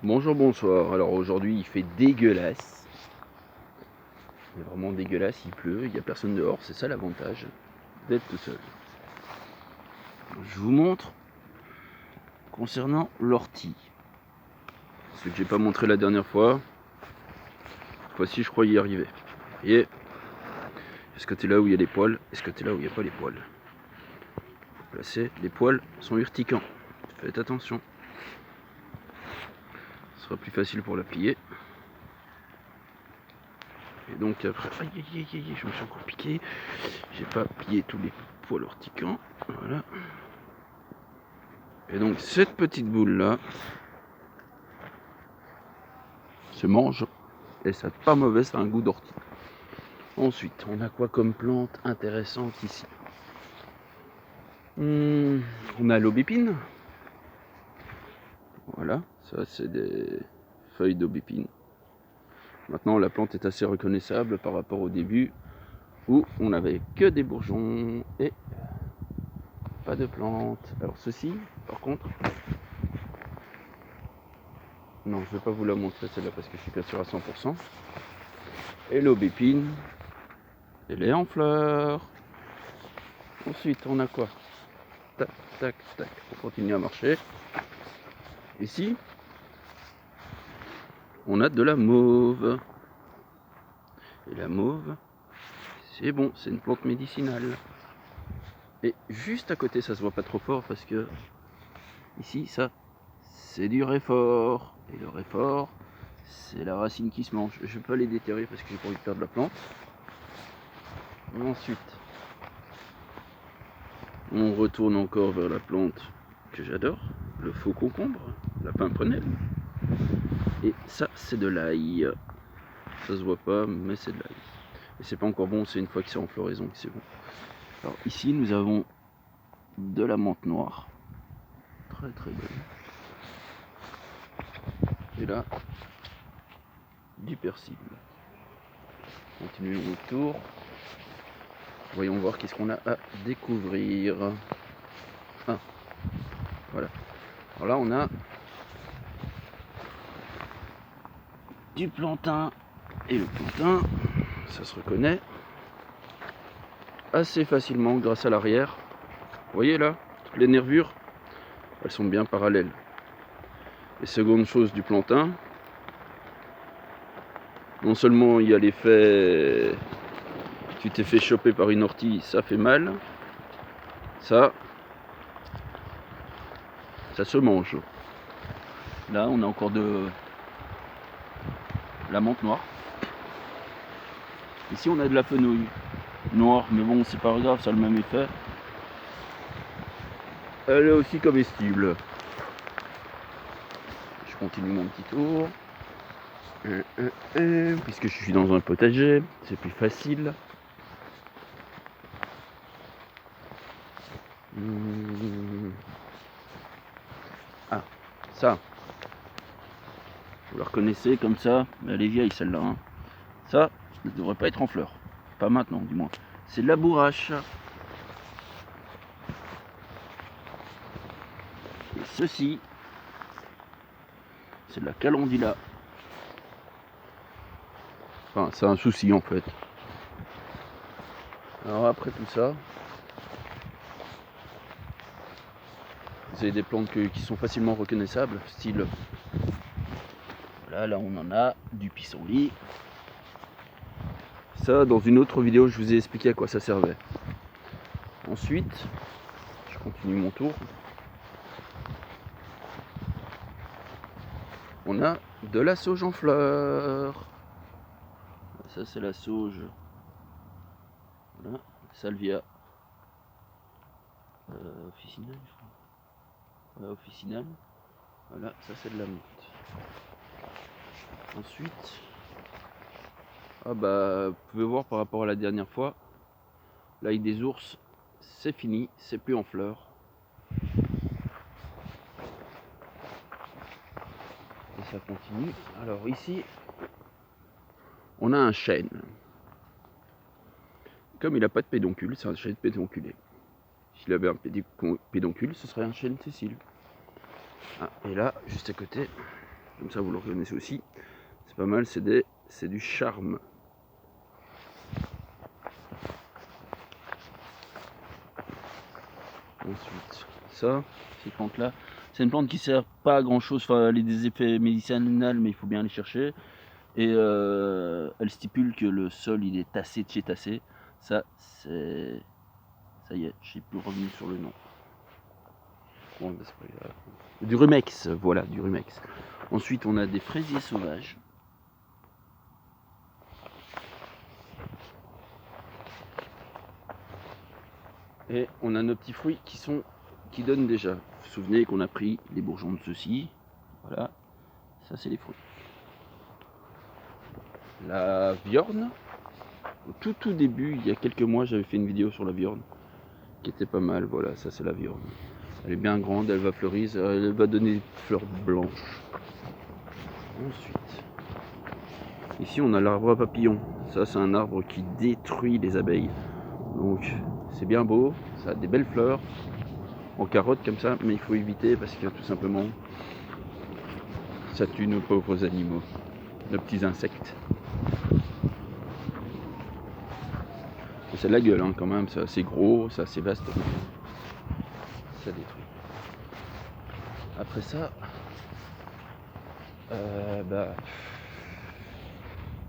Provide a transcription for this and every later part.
Bonjour, bonsoir. Alors aujourd'hui il fait dégueulasse. Il est vraiment dégueulasse, il pleut, il n'y a personne dehors, c'est ça l'avantage d'être tout seul. Je vous montre concernant l'ortie. Ce que j'ai pas montré la dernière fois. Cette fois-ci je crois y arriver. Et ce côté-là où il y a les poils et ce côté-là où il n'y a pas les poils. Placez, les poils sont urticants. Faites attention. Ce sera plus facile pour la plier. Et donc après, aïe aïe aïe aïe, je me suis encore piqué. J'ai pas plié tous les poils urticants. Voilà. Et donc cette petite boule là se mange et ça pas mauvais, ça a un goût d'ortie. Ensuite, on a quoi comme plante intéressante ici? On a l'aubépine. Voilà, ça c'est des feuilles d'aubépine. Maintenant la plante est assez reconnaissable par rapport au début où on n'avait que des bourgeons et pas de plantes. Alors ceci, par contre, non, je vais pas vous la montrer celle-là parce que je suis pas sûr à 100%. Et l'aubépine, elle est en fleurs. Ensuite, on a quoi? Tac, tac, tac. On continue à marcher. Ici, on a de la mauve. Et la mauve, c'est bon, c'est une plante médicinale. Et juste à côté, ça se voit pas trop fort parce que ici, ça, c'est du réfort. Et le réfort, c'est la racine qui se mange. Je ne vais pas les déterrer parce que j'ai pas envie de perdre la plante. Ensuite, on retourne encore vers la plante que j'adore, le faux concombre, la pimprenelle. Et ça, c'est de l'ail. Ça se voit pas, mais c'est de l'ail. Et c'est pas encore bon, c'est une fois que c'est en floraison que c'est bon. Alors ici, nous avons de la menthe noire. Très très belle. Et là, du persil. Continuons autour. Voyons voir qu'est-ce qu'on a à découvrir. Ah, voilà. Alors là, on a du plantain. Et le plantain, ça se reconnaît assez facilement grâce à l'arrière. Vous voyez là, toutes les nervures, elles sont bien parallèles. Et seconde chose du plantain, non seulement il y a l'effet tu t'es fait choper par une ortie, ça fait mal, ça se mange. Là on a encore de la menthe noire. Ici on a de la fenouil noire, mais bon c'est pas grave, ça a le même effet. Elle est aussi comestible. Je continue mon petit tour. Puisque je suis dans un potager, c'est plus facile. Ah, ça. Vous la reconnaissez comme ça, mais elle est vieille celle-là. Hein. Ça ne devrait pas être en fleurs. Pas maintenant, du moins. C'est de la bourrache. Et ceci, c'est de la calendula. Enfin, c'est un souci en fait. Alors après tout ça, vous avez des plantes qui sont facilement reconnaissables, style. Voilà, là on en a du pissenlit. Ça, dans une autre vidéo, je vous ai expliqué à quoi ça servait. Ensuite, je continue mon tour. On a de la sauge en fleurs. Ça, c'est la sauge. Voilà, salvia officinale, je crois. Voilà, officinale. Voilà, ça c'est de la menthe. Ensuite, ah bah, vous pouvez voir par rapport à la dernière fois, l'ail des ours, c'est fini, c'est plus en fleurs. Et ça continue. Alors ici, on a un chêne. Comme il n'a pas de pédoncule, c'est un chêne pédonculé. S'il avait un pédoncule, ce serait un chêne sessile. Ah, et là, juste à côté, Comme ça vous le reconnaissez aussi. C'est pas mal, c'est du charme. Ensuite, ça, ces plantes-là, c'est une plante qui sert pas à grand chose, enfin elle a des effets médicinaux, mais il faut bien les chercher. Et elle stipule que le sol il est tassé de chez tassé. Ça, c'est. Ça y est, je suis plus revenu sur le nom. Bon, c'est pas grave. Du rumex, voilà, du rumex. Ensuite, on a des fraisiers sauvages. Et on a nos petits fruits qui donnent déjà. Vous vous souvenez qu'on a pris les bourgeons de ceci. Voilà, ça c'est les fruits. La viorne, au tout début, il y a quelques mois, j'avais fait une vidéo sur la viorne qui était pas mal. Voilà, ça c'est la viorne. Elle est bien grande, elle va fleurir, elle va donner des fleurs blanches. Ensuite, ici on a l'arbre à papillons. Ça c'est un arbre qui détruit les abeilles. Donc c'est bien beau, ça a des belles fleurs en carotte comme ça, mais il faut éviter parce que tout simplement ça tue nos pauvres animaux, nos petits insectes. C'est la gueule hein, quand même, c'est assez gros, c'est assez vaste. Ça détruit. Après ça,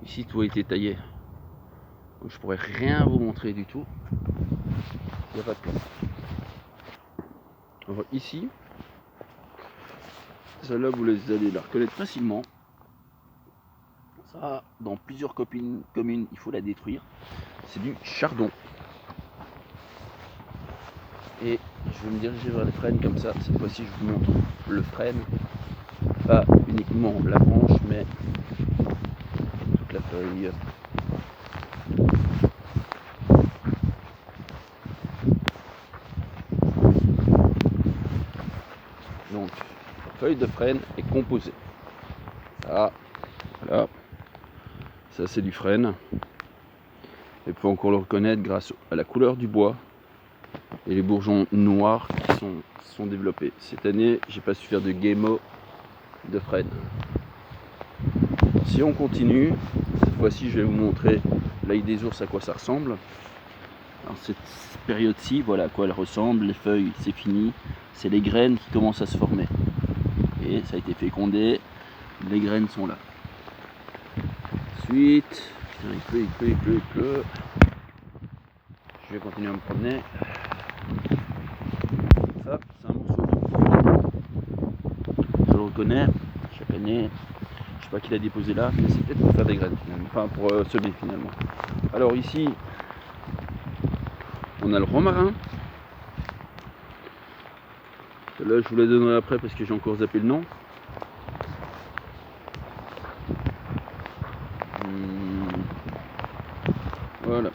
ici tout a été taillé. Donc, je pourrais rien vous montrer du tout. Il n'y a pas de place. Alors ici, celle-là vous allez la reconnaître facilement. Ça, dans plusieurs communes, il faut la détruire. C'est du chardon. Et je vais me diriger vers les frênes comme ça. Cette fois-ci, je vous montre le frêne. Pas uniquement la branche, mais toute la feuille. Donc, la feuille de frêne est composée. Ça, voilà. Ça, c'est du frêne. Et on peut encore le reconnaître grâce à la couleur du bois et les bourgeons noirs qui sont développés. Cette année, j'ai pas su faire de guémo de frêne. Si on continue, cette fois-ci, je vais vous montrer l'ail des ours à quoi ça ressemble. Alors cette période-ci, voilà à quoi elle ressemble. Les feuilles, c'est fini. C'est les graines qui commencent à se former. Et ça a été fécondé. Les graines sont là. Ensuite, putain, il pleut. Je vais continuer à me promener. Ça, c'est un morceau d'eau. Je le reconnais. Chaque année, je sais pas qui l'a déposé là, mais c'est peut-être pour faire des graines finalement. Enfin, pour semer finalement. Alors ici, on a le romarin. Là, je vous la donnerai après parce que j'ai encore zappé le nom. Voilà.